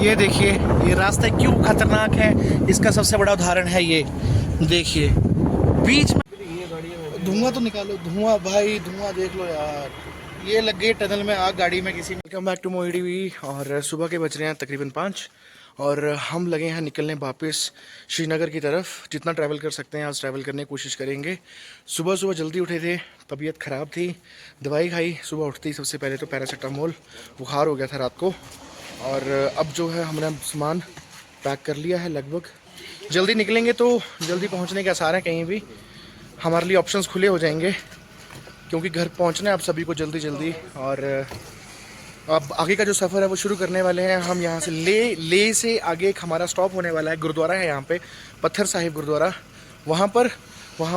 ये देखिए ये रास्ता क्यों खतरनाक है, इसका सबसे बड़ा उदाहरण है ये देखिए बीच में धुआं तो निकालो, धुआं भाई धुआं देख लो यार, ये लग गई टनल में आग गाड़ी में किसी। वेलकम बैक टू मोहिडी वी। और सुबह के बज रहे हैं तकरीबन 5 और हम लगे हैं निकलने वापस श्रीनगर की तरफ। जितना ट्रैवल कर सकते हैं आज ट्रैवल करने की कोशिश करेंगे। सुबह सुबह जल्दी उठे थे, तबीयत ख़राब थी, दवाई खाई सुबह उठती सबसे पहले तो पैरासीटामोल, बुखार हो गया था रात को। और अब जो है हमने सामान पैक कर लिया है लगभग, जल्दी निकलेंगे तो जल्दी पहुंचने के आसार हैं, कहीं भी हमारे लिए ऑप्शंस खुले हो जाएंगे क्योंकि घर पहुंचना है आप सभी को जल्दी जल्दी। और अब आगे का जो सफ़र है वो शुरू करने वाले हैं हम यहाँ से। ले से आगे एक हमारा स्टॉप होने वाला है, गुरुद्वारा है यहाँ पे, पत्थर साहिब गुरुद्वारा। वहाँ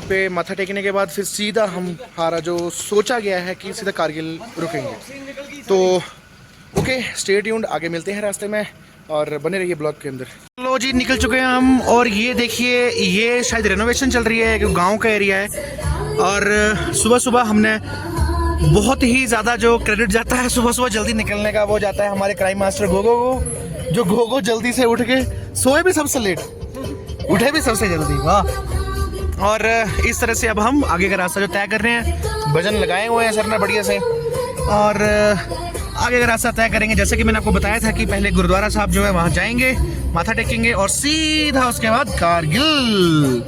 पे माथा टेकने के बाद फिर सीधा हमारा जो सोचा गया है कि सीधा कारगिल रुकेंगे। तो ओके स्टे ट्यून्ड, आगे मिलते हैं रास्ते में और बने रहिए ब्लॉग के अंदर। लो जी निकल चुके हैं हम और ये देखिए ये शायद रेनोवेशन चल रही है, गाँव का एरिया है। और सुबह सुबह हमने बहुत ही ज़्यादा जो क्रेडिट जाता है सुबह सुबह जल्दी निकलने का, वो जाता है हमारे क्राइम मास्टर गोगो को, जो गोगो जल्दी से उठ के सोए भी सबसे लेट, उठे भी सबसे जल्दी, वाह। और इस तरह से अब हम आगे का रास्ता जो तय कर रहे हैं, भजन लगाए हुए हैं सर ने बढ़िया से, और आगे का रास्ता तय करेंगे। जैसे कि मैंने आपको बताया था कि पहले गुरुद्वारा साहब जो है वहाँ जाएंगे, माथा टेकेंगे और सीधा उसके बाद कारगिल।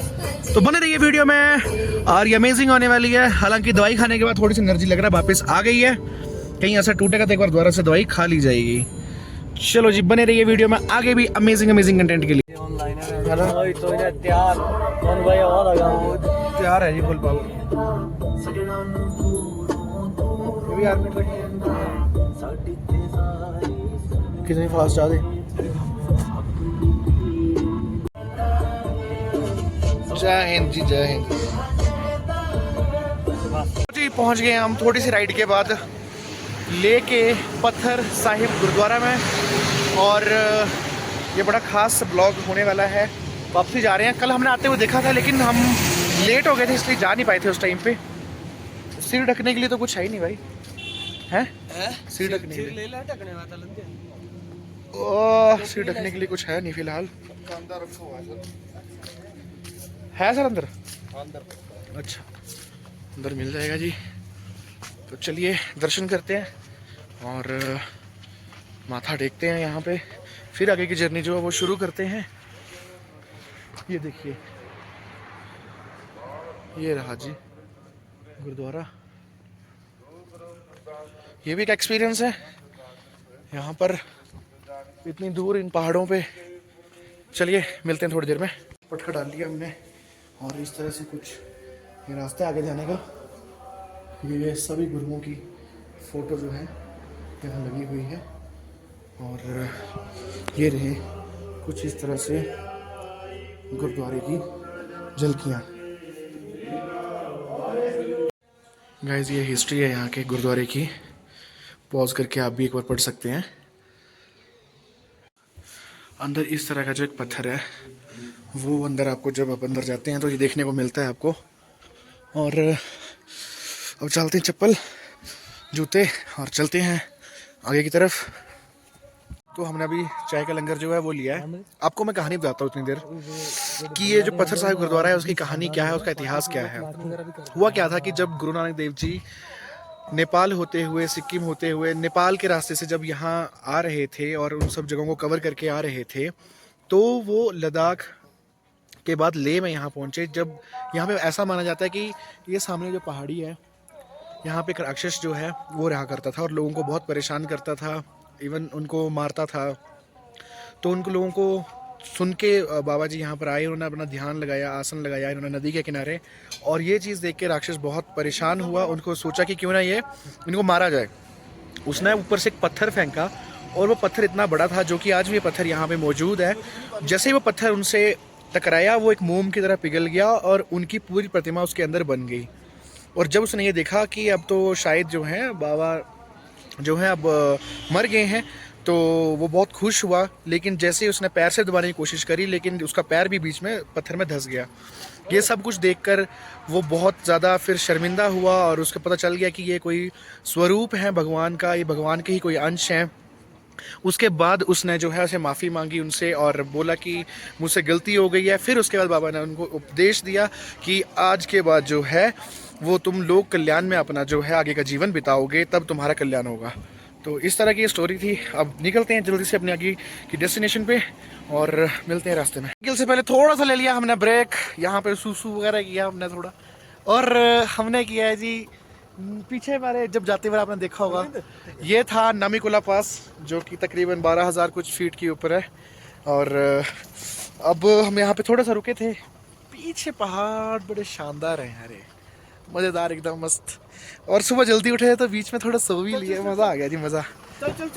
तो बने रहिए वीडियो में और ये अमेजिंग होने वाली है। हालांकि दवाई खाने के बाद थोड़ी सी एनर्जी लग रहा है, वापस आ गई है। कहीं ऐसा टूटेगा तो एक बार दोबारा से दवाई खा ली जाएगी। चलो जी बने रहिए वीडियो में, आगे भी अमेजिंग कंटेंट के लिए। तैयार है जी फुल पाव। कितनी फास्ट जा दे। जय हिंद जी, जय हिंद जी। पहुंच गए हम थोड़ी सी राइड के बाद लेके पत्थर साहिब गुरुद्वारा में। और ये बड़ा खास ब्लॉग होने वाला है। वापसी जा रहे हैं, कल हमने आते हुए देखा था लेकिन हम लेट हो गए थे इसलिए जा नहीं पाए थे उस टाइम पे। सिर ढकने के लिए तो कुछ है ही नहीं भाई, हैं सिर ढकने के लिए, सिर ढकने के लिए कुछ है नहीं फिलहाल। है सर अंदर? अच्छा अंदर मिल जाएगा जी। तो चलिए दर्शन करते हैं और माथा टेकते हैं यहाँ पे, फिर आगे की जर्नी जो है वो शुरू करते हैं। ये देखिए ये रहा जी गुरुद्वारा। ये भी एक एक्सपीरियंस है यहाँ पर इतनी दूर इन पहाड़ों पे। चलिए मिलते हैं थोड़ी देर में। पटका डाल लिया हमने और इस तरह से कुछ ये रास्ता आगे जाने का। ये सभी गुरुओं की फ़ोटो जो है यहाँ लगी हुई है और ये रहे कुछ इस तरह से गुरुद्वारे की झलकियाँ। गाइस ये हिस्ट्री है यहाँ के गुरुद्वारे की, पॉज करके आप भी एक बार पढ़ सकते हैं। अंदर इस तरह का जो एक पत्थर है वो अंदर आपको जब आप अंदर जाते हैं तो ये देखने को मिलता है आपको। और अब चलते हैं चप्पल जूते और चलते हैं आगे की तरफ। तो हमने अभी चाय का लंगर जो है वो लिया है। आपको मैं कहानी बताता हूँ इतनी देर कि ये जो पत्थर साहिब गुरुद्वारा है उसकी कहानी क्या है, उसका इतिहास क्या है। हुआ क्या था कि जब गुरु नानक देव जी नेपाल होते हुए, सिक्किम होते हुए, नेपाल के रास्ते से जब यहाँ आ रहे थे और उन सब जगहों को कवर करके आ रहे थे, तो वो लद्दाख के बाद लेह में यहाँ पहुँचे। जब यहाँ पे ऐसा माना जाता है कि ये सामने जो पहाड़ी है यहाँ पे एक राक्षस जो है वो रहा करता था और लोगों को बहुत परेशान करता था, इवन उनको मारता था। तो उनको लोगों को सुन के बाबा जी यहाँ पर आए, उन्होंने अपना ध्यान लगाया, आसन लगाया इन्होंने नदी के किनारे। और ये चीज़ देख के राक्षस बहुत परेशान हुआ, उनको सोचा कि क्यों ना ये इनको मारा जाए। उसने ऊपर से एक पत्थर फेंका और वो पत्थर इतना बड़ा था जो कि आज भी ये पत्थर यहाँ पे मौजूद है। जैसे ही वो पत्थर उनसे टकराया वो एक मोम की तरह पिघल गया और उनकी पूरी प्रतिमा उसके अंदर बन गई। और जब उसने ये देखा कि अब तो शायद जो है बाबा जो है अब मर गए हैं, तो वो बहुत खुश हुआ। लेकिन जैसे ही उसने पैर से दबाने की कोशिश करी लेकिन उसका पैर भी बीच में पत्थर में धंस गया। ये सब कुछ देखकर वो बहुत ज़्यादा फिर शर्मिंदा हुआ और उसको पता चल गया कि ये कोई स्वरूप है भगवान का, ये भगवान के ही कोई अंश हैं। उसके बाद उसने जो है उसे माफ़ी मांगी उनसे और बोला कि मुझसे गलती हो गई है। फिर उसके बाद बाबा ने उनको उपदेश दिया कि आज के बाद जो है वो तुम लोग कल्याण में अपना जो है आगे का जीवन बिताओगे, तब तुम्हारा कल्याण होगा। तो इस तरह की ये स्टोरी थी। अब निकलते हैं जल्दी से अपने आगे की डेस्टिनेशन पे और मिलते हैं रास्ते में। निकल से पहले थोड़ा सा ले लिया हमने ब्रेक, यहाँ पे सूसू वगैरह किया हमने थोड़ा, और हमने किया है जी पीछे हमारे जब जाते हुए आपने देखा होगा ये था नमीकुला पास, जो कि तकरीबन 12,000 कुछ फीट के ऊपर है। और अब हम यहाँ पे थोड़ा सा रुके थे, पीछे पहाड़ बड़े शानदार हैं यार, मज़ेदार एकदम मस्त। और सुबह जल्दी उठे तो बीच में थोड़ा सो भी लिया, मज़ा आ गया जी मज़ा।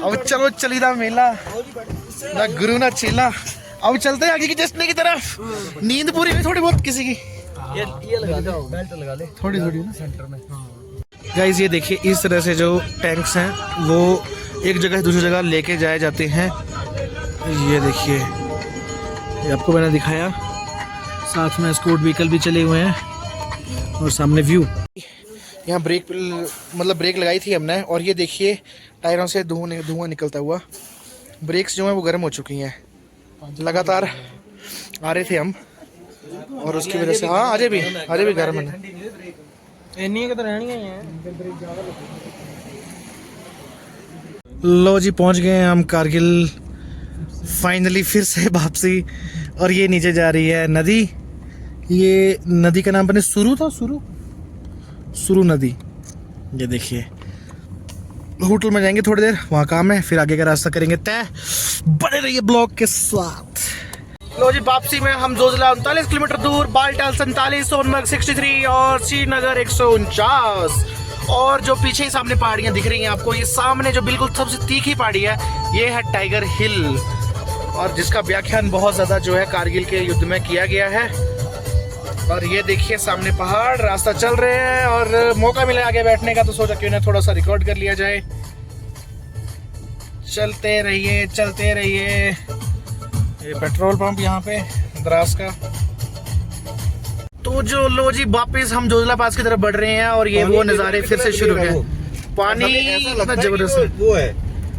अब चलो चलीदा मेला ना गुरु ना चेला। अब चलते हैं आगे की जश्न की तरफ। नींद पूरी हुई थोड़ी बहुत किसी की, ये लगा दो, बेल्ट लगा ले थोड़ी थोड़ी ना सेंटर में। गाइस ये देखिए इस तरह से जो टैंक्स हैं वो एक जगह से दूसरी जगह लेके जाए जाते हैं। ये देखिए, ये आपको मैंने दिखाया, साथ में स्कूट व्हीकल भी चले हुए हैं और सामने व्यू। यहाँ ब्रेक मतलब ब्रेक लगाई थी हमने, और ये देखिए टायरों से धुआं निकलता हुआ। ब्रेक्स जो हैं वो गर्म हो चुकी हैं, लगातार आ रहे थे हम, और उसकी वजह से हाँ आजे भी गर्म है। लो जी पहुंच गए हैं हम कारगिल फाइनली, फिर से वापसी। और ये नीचे जा रही है नदी, ये नदी का नाम बने सुरु था, सुरु नदी। ये देखिए होटल में जाएंगे थोड़ी देर, वहाँ काम है, फिर आगे का रास्ता करेंगे तय। बने रहिए ब्लॉग के साथ। लो जी वापसी में हम जोजिला 39 किलोमीटर दूर, बालटाल 47, सोनमर्ग 63 और श्रीनगर 149। और जो पीछे ही सामने पहाड़ियाँ दिख रही हैं आपको, ये सामने जो बिल्कुल सबसे तीखी पहाड़ी है ये है टाइगर हिल, और जिसका व्याख्यान बहुत ज़्यादा जो है कारगिल के युद्ध में किया गया है। और ये देखिए सामने पहाड़, रास्ता चल रहे हैं और मौका मिला आगे बैठने का, तो सोचा क्यों ना थोड़ा सा रिकॉर्ड कर लिया जाए। चलते रहिए। ये पेट्रोल पंप यहाँ पे द्रास का। तो जो लो जी वापस हम जोजिला पास की तरफ बढ़ रहे हैं, और ये वो नज़ारे फिर से शुरू है। पानी इतना जबरदस्त वो है,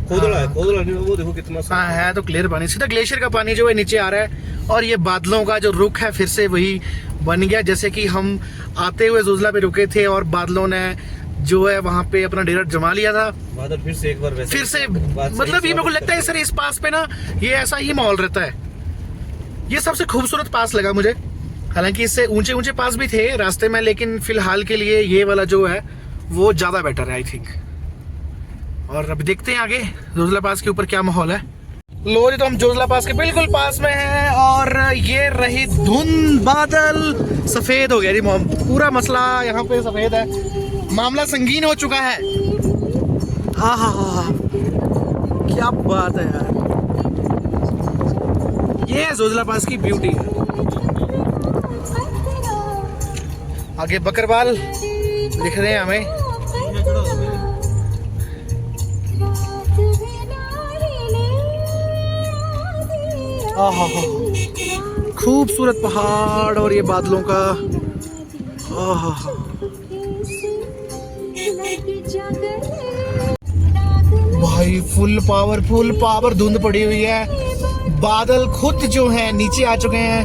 खोदड़ा नहीं, वो देखो कितना हाँ है, तो क्लियर पानी, सीधा ग्लेशियर का पानी जो है नीचे आ रहा है। और ये बादलों का जो रुख है फिर से वही बन गया, जैसे कि हम आते हुए जोजिला पे रुके थे और बादलों ने जो है वहाँ पे अपना डेरा जमा लिया था। बादल फिर से एक बार वैसे, फिर से मतलब ये मेरे को लगता है सर इस पास पे ना ये ऐसा ही माहौल रहता है। ये सबसे खूबसूरत पास लगा मुझे, हालांकि इससे ऊंचे ऊंचे पास भी थे रास्ते में, लेकिन फिलहाल के लिए ये वाला जो है वो ज़्यादा बेटर है आई थिंक। और अब देखते हैं आगे जोजिला पास के ऊपर क्या माहौल है। लो जी तो हम जोजिला पास के बिल्कुल पास में हैं, और ये रही धुंध, बादल सफ़ेद हो गया जी, पूरा मसला यहाँ पे सफ़ेद है, मामला संगीन हो चुका है। हाँ क्या बात है यार, ये है जोजिला पास की ब्यूटी। आगे बकरवाल दिख रहे हैं हमें। खूबसूरत पहाड़ और ये बादलों का भाई फुल पावर धुंध पड़ी हुई है, बादल खुद जो है नीचे आ चुके हैं।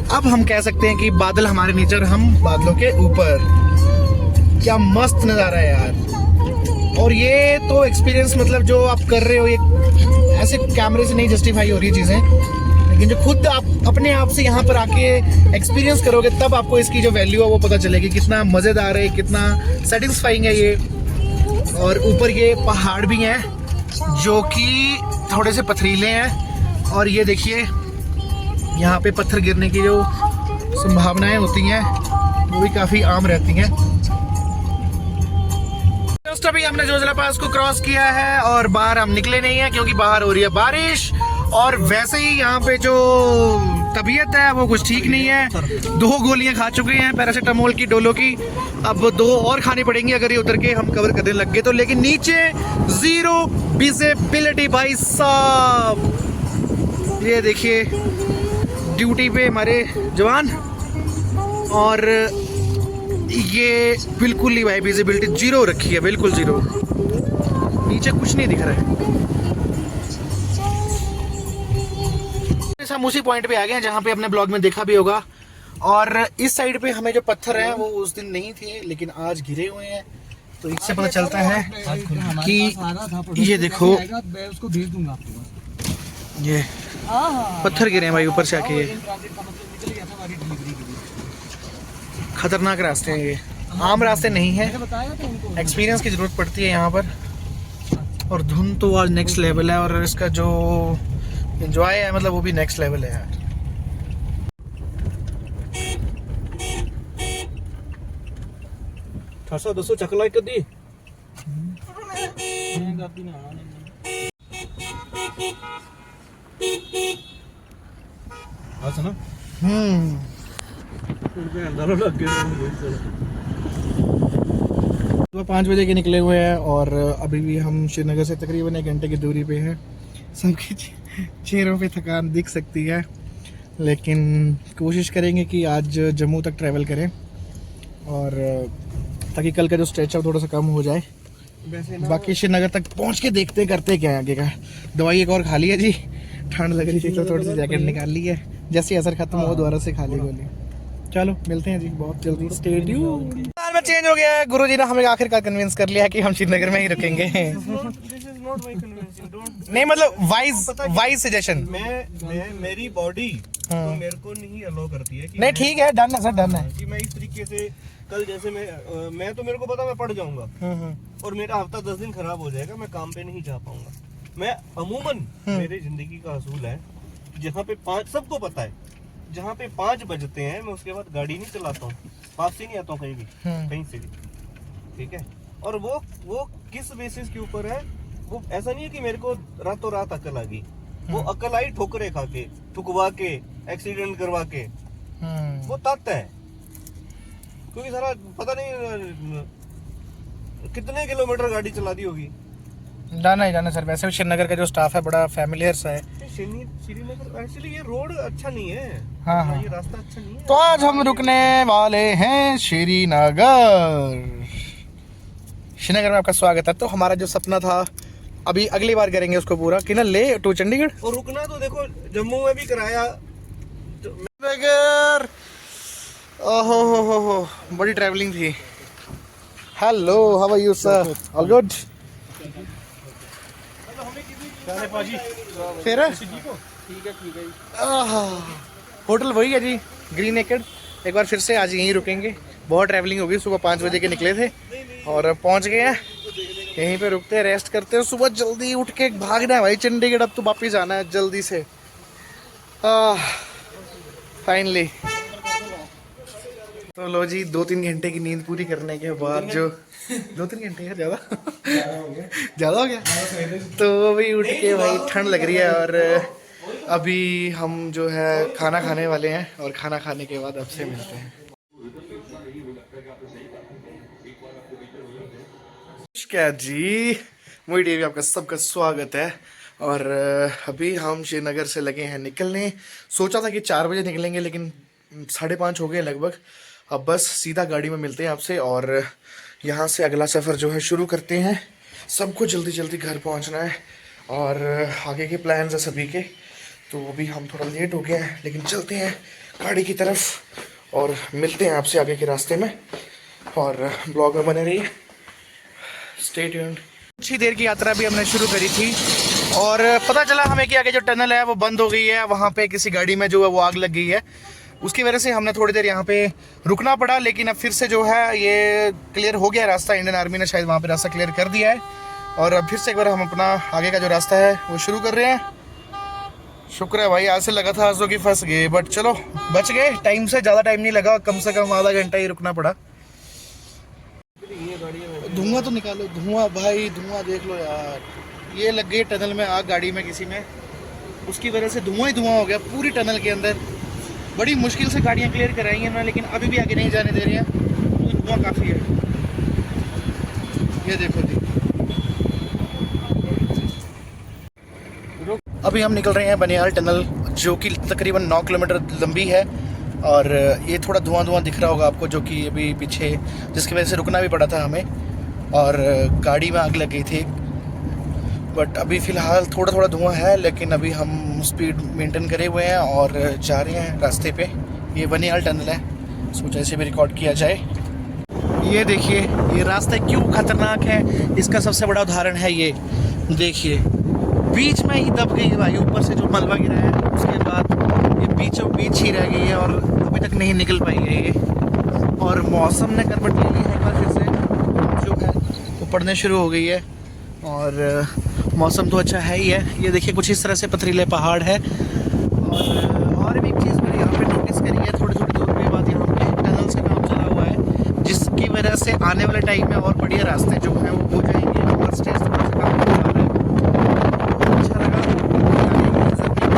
अब हम कह सकते हैं कि बादल हमारे नीचे और हम बादलों के ऊपर। क्या मस्त नज़ारा है यार। और ये तो एक्सपीरियंस मतलब जो आप कर रहे हो, ये ऐसे कैमरे से नहीं जस्टिफाई हो रही चीज़ें, लेकिन जो खुद आप अपने आप से यहाँ पर आके एक्सपीरियंस करोगे तब आपको इसकी जो वैल्यू है वो पता चलेगी, कितना मज़ेदार है, कितना सेटिस्फाइंग है ये। और ऊपर ये पहाड़ भी हैं जो कि थोड़े से पथरीले हैं, और ये देखिए यहाँ पे पत्थर गिरने की जो संभावनाएं होती हैं वो भी काफ़ी आम रहती हैं। जस्ट अभी हमने जोजिला पास को क्रॉस किया है और बाहर हम निकले नहीं हैं क्योंकि बाहर हो रही है बारिश, और वैसे ही यहाँ पे जो तबीयत है वो कुछ ठीक नहीं है। 2 गोलियां खा चुके हैं पैरासीटामोल की, डोलो की, अब 2 और खानी पड़ेंगी अगर ये उतर के हम कवर करने लग गए तो। लेकिन नीचे जीरो विजिबिलिटी भाई साहब, ये देखिए ड्यूटी पे हमारे जवान, और ये बिल्कुल ही भाई विजिबिलिटी जीरो रखी है, बिल्कुल जीरो, नीचे कुछ नहीं दिख रहा है। हम उसी पॉइंट पे आ गए हैं जहाँ पे अपने ब्लॉग में देखा भी होगा। और इस साइड पे हमें जो पत्थर हैं वो उस दिन नहीं थे लेकिन आज गिरे हुए हैं, तो इससे पता चलता है कि ये देखो उसको भेज दूंगा आपको। ये पत्थर गिरे हैं भाई ऊपर से आके। ये खतरनाक रास्ते हैं, ये आम रास्ते नहीं है, एक्सपीरियंस की जरूरत पड़ती है यहाँ पर। और धुंध तो आज नेक्स्ट लेवल है और इसका जो एंजॉय है मतलब वो भी नेक्स्ट लेवल है यार। खासा 200 चकला कर दी। अच्छा ना। सुबह 5 बजे के निकले हुए हैं और अभी भी हम श्रीनगर से तकरीबन 1 घंटे की दूरी पे हैं। सबके चेहरों पे थकान दिख सकती है लेकिन कोशिश करेंगे कि आज जम्मू तक ट्रैवल करें और ताकि कल का जो स्ट्रेच है थोड़ा सा कम हो जाए। बाकी श्रीनगर तक पहुंच के देखते करते क्या आगे का। दवाई एक और खा ली है जी, ठंड लग रही थी तो थोड़ी सी जैकेट निकाल ली है, जैसे असर खत्म हो दोबारा से खा ली गोली। चलो मिलते हैं जी बहुत जल्दी। Stay tuned. में चेंज हो गया है, गुरुजी ने हमें आखिरकार कन्विंस कर लिया कि हम श्रीनगर में ही रुकेंगे। नहीं मतलब वाइज सजेशन। मेरी बॉडी तो मेरे को नहीं अलाउ करती है कि नहीं ठीक है, डन है सर, डन है कि मैं इस तरीके से कल जैसे मैं तो मेरे को पता मैं पड़ जाऊंगा और मेरा हफ्ता 10 दिन खराब हो जाएगा, मैं काम पे नहीं जा पाऊंगा। मैं अमूमन मेरे जिंदगी का असूल है जहाँ पे 5 सबको पता है, जहाँ पे 5 बजते हैं मैं उसके बाद गाड़ी नहीं चलाता हूँ, पास से नहीं आता हूँ कहीं भी, कहीं से भी, ठीक है। और वो किस बेसिस के ऊपर है, वो ऐसा नहीं है कि मेरे को रातों रात अकल आ गई, वो अकल आई ठोकरे खा के, ठुकवा के, एक्सीडेंट करवा के, वो तथ्य है। क्योंकि सारा पता नहीं कितने किलोमीटर गाड़ी चला दी होगी। जाना ही जाना सर। वैसे भी श्रीनगर का जो स्टाफ है बड़ा फैमिलियर सा है। श्रीनगर एक्चुअली ये रोड अच्छा नहीं है। हाँ। ये रास्ता अच्छा नहीं है। तो आज हम रुकने वाले हैं श्रीनगर। श्रीनगर में आपका स्वागत है। तो हमारा जो सपना था अभी अगली बार करेंगे उसको पूरा कि ना ले टू चंडीगढ़। और रुकना तो देखो जम्मू में भी कराया। ओहो बड़ी ट्रैवलिंग थी। Hello how are you sir? All good. फिर ठीक है। होटल वही है जी, ग्रीन एकड़। एक बार फिर से आज यहीं रुकेंगे। बहुत ट्रैवलिंग होगी, सुबह 5 बजे के निकले थे और पहुंच गए हैं। यहीं पे रुकते हैं, रेस्ट करते हैं, सुबह जल्दी उठ के भागना है भाई चंडीगढ़। अब तो वापिस जाना है जल्दी से। फाइनली तो लो जी 2-3 घंटे की नींद पूरी करने के बाद जो 2-3 घंटे है ज़्यादा हो गया तो अभी उठ के भाई ठंड लग रही है और अभी हम जो है खाना खाने वाले हैं और खाना खाने के बाद आपसे मिलते हैं। क्या जी, मोई टीवी आपका सबका स्वागत है। और अभी हम श्रीनगर से लगे हैं निकलने। सोचा था कि 4 बजे निकलेंगे लेकिन 5:30 हो गए लगभग। अब बस सीधा गाड़ी में मिलते हैं आपसे और यहाँ से अगला सफ़र जो है शुरू करते हैं। सबको जल्दी जल्दी घर पहुँचना है और आगे के प्लान्स हैं सभी के। तो अभी हम थोड़ा लेट हो गए हैं लेकिन चलते हैं गाड़ी की तरफ और मिलते हैं आपसे आगे के रास्ते में। और ब्लॉग में बने रहिए, स्टे ट्यून्ड। अच्छी देर की यात्रा भी हमने शुरू करी थी और पता चला हमें कि आगे जो टनल है वो बंद हो गई है। वहाँ पे किसी गाड़ी में जो है वो आग लग गई है, उसकी वजह से हमने थोड़ी देर यहाँ पे रुकना पड़ा। लेकिन अब फिर से जो है ये क्लियर हो गया रास्ता। इंडियन आर्मी ने शायद वहाँ पे रास्ता क्लियर कर दिया है और अब फिर से एक बार हम अपना आगे का जो रास्ता है वो शुरू कर रहे हैं। शुक्र है भाई, आज से लगा था आंसू की फंस गए बट चलो बच गए। टाइम से ज़्यादा टाइम नहीं लगा, कम से कम आधा घंटा ही रुकना पड़ा। धुआं तो निकालो, धुआं भाई, धुआं देख लो यार। ये लग गई टनल में आग गाड़ी में किसी में, उसकी वजह से धुआं ही धुआं हो गया पूरी टनल के अंदर। बड़ी मुश्किल से गाड़ियाँ क्लियर कराई हैं ना, लेकिन अभी भी आगे नहीं जाने दे रही हैं क्योंकि धुआं काफ़ी है। ये देखो जी, अभी हम निकल रहे हैं बनियाल टनल जो कि तकरीबन 9 किलोमीटर लंबी है और ये थोड़ा धुआं धुआं दिख रहा होगा आपको, जो कि अभी पीछे जिसकी वजह से रुकना भी पड़ा था हमें और गाड़ी में आग लग गई थी। बट अभी फ़िलहाल थोड़ा थोड़ा धुआं है, लेकिन अभी हम स्पीड मेंटेन करे हुए हैं और जा रहे हैं रास्ते पे। ये बनियाल टनल है, सोचा इसे भी रिकॉर्ड किया जाए। ये देखिए ये रास्ता क्यों खतरनाक है, इसका सबसे बड़ा उदाहरण है ये। देखिए बीच में ही दब गई है भाई, ऊपर से जो मलबा गिरा है उसके बाद ये बीचों बीच ही रह गई है और अभी तक नहीं निकल पाई है ये। और मौसम ने करवट ले ली है एक बार फिर से, जो है वो पड़ने शुरू हो गई है। और मौसम तो अच्छा है ही है। ये देखिए कुछ इस तरह से पथरीले पहाड़ है। और भी एक चीज़ मैंने यहाँ पे नोटिस करी है, थोड़ी थोड़ी दूर के बाद यहाँ पे टनल्स का काम चला हुआ है, जिसकी वजह से आने वाले टाइम में और बढ़िया रास्ते जो हैं वो हो जाएंगे और स्टेज थोड़ा सा काम होने वाला है। अच्छा लगा,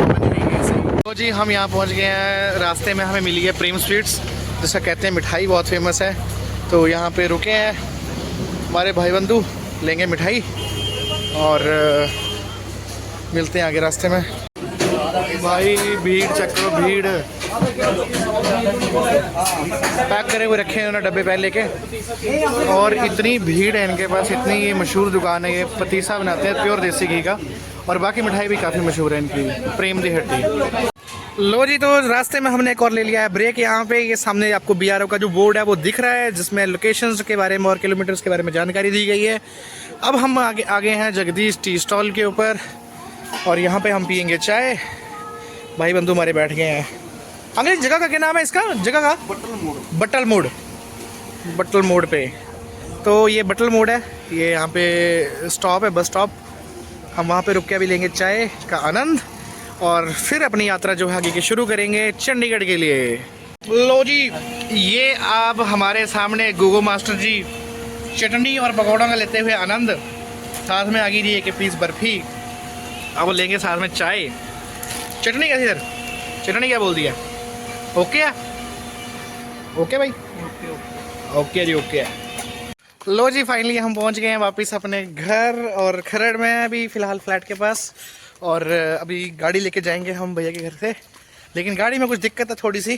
बनी रही है ऐसे ही। तो जी हम यहाँ पहुँच गए हैं। रास्ते में हमें मिली है प्रेम स्वीट्स, जिसका कहते हैं मिठाई बहुत फेमस है। तो यहाँ पे रुके हैं हमारे भाई बंधु, लेंगे मिठाई और मिलते हैं आगे रास्ते में। भाई भीड़ चेक करो, भीड़ पैक करे हुए रखे हैं उन्होंने डब्बे पहले के, और इतनी भीड़ है इनके पास। इतनी ये मशहूर दुकान है, ये पतीसा बनाते हैं प्योर देसी घी का, और बाकी मिठाई भी काफ़ी मशहूर है इनकी, प्रेम दी हट्टी। लो जी, तो रास्ते में हमने एक और ले लिया है ब्रेक। यहाँ पे ये सामने आपको BRO का जो बोर्ड है वो दिख रहा है, जिसमें लोकेशंस के बारे में और किलोमीटर्स के बारे में जानकारी दी गई है। अब हम आगे हैं जगदीश टी स्टॉल के ऊपर, और यहाँ पे हम पियेंगे चाय। भाई बंधु हमारे बैठ गए हैं। अंग्रेज जगह का क्या नाम है इसका, जगह का? बटल मोड़ पे। तो ये बटल मोड़ है, ये यहाँ पे स्टॉप है, बस स्टॉप। हम वहाँ पे रुक के अभी लेंगे चाय का आनंद और फिर अपनी यात्रा जो है आगे की शुरू करेंगे चंडीगढ़ के लिए। लो जी, ये आप हमारे सामने गोगो मास्टर जी चटनी और पकौड़ों का लेते हुए आनंद, साथ में आगे दी एक पीस बर्फी, अब लेंगे साथ में चाय। चटनी कैसी सर? चटनी क्या बोल दिया? ओके है? ओके भाई, ओके जी, ओके है। लो जी, फाइनली हम पहुंच गए हैं वापस अपने घर, और खरड़ में अभी फ़िलहाल फ्लैट के पास, और अभी गाड़ी लेके जाएंगे हम भैया के घर से। लेकिन गाड़ी में कुछ दिक्कत है थोड़ी सी,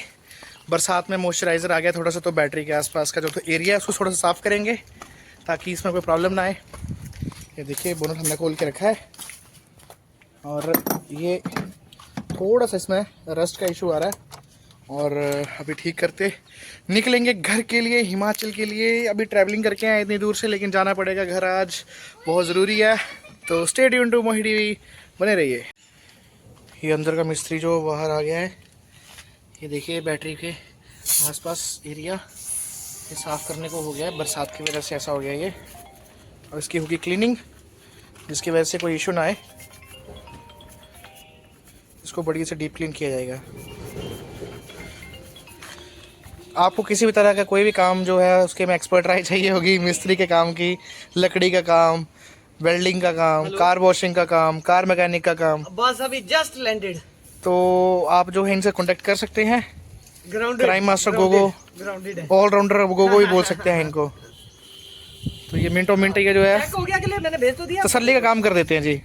बरसात में मॉइस्चराइज़र आ गया थोड़ा सा, तो बैटरी के आसपास का जो तो एरिया है उसको थोड़ा सा साफ़ करेंगे ताकि इसमें कोई प्रॉब्लम ना आए। ये देखिए बोनट हमने खोल के रखा है, और ये थोड़ा सा इसमें रस्ट का इशू आ रहा है, और अभी ठीक करते निकलेंगे घर के लिए, हिमाचल के लिए। अभी ट्रैवलिंग करके आए इतनी दूर से, लेकिन जाना पड़ेगा घर आज, बहुत ज़रूरी है। तो stay tuned to Mohit TV, बने रहिए। ये अंदर का मिस्त्री जो बाहर आ गया है, ये देखिए बैटरी के आसपास एरिया ये साफ़ करने को हो गया है, बरसात की वजह से ऐसा हो गया ये। और इसकी होगी क्लीनिंग, जिसकी वजह से कोई इशू ना आए। इसको बढ़िया से डीप क्लीन किया जाएगा। आपको किसी भी तरह का कोई भी काम जो है उसके में एक्सपर्ट राय चाहिए होगी, मिस्त्री के काम की, लकड़ी का काम, वेल्डिंग का काम, कार वॉशिंग का काम, कार मैकेनिक का काम, बस अभी जस्ट लैंडेड, तो आप जो है इनसे कांटेक्ट कर सकते हैं। Crime master Gogo, all rounder Gogo ही बोल सकते हैं इनको। तो ये मिनटों मिनट ये जो है हो गया के लिए मैंने भेज तो दिया, तसल्ली का काम कर देते हैं जी।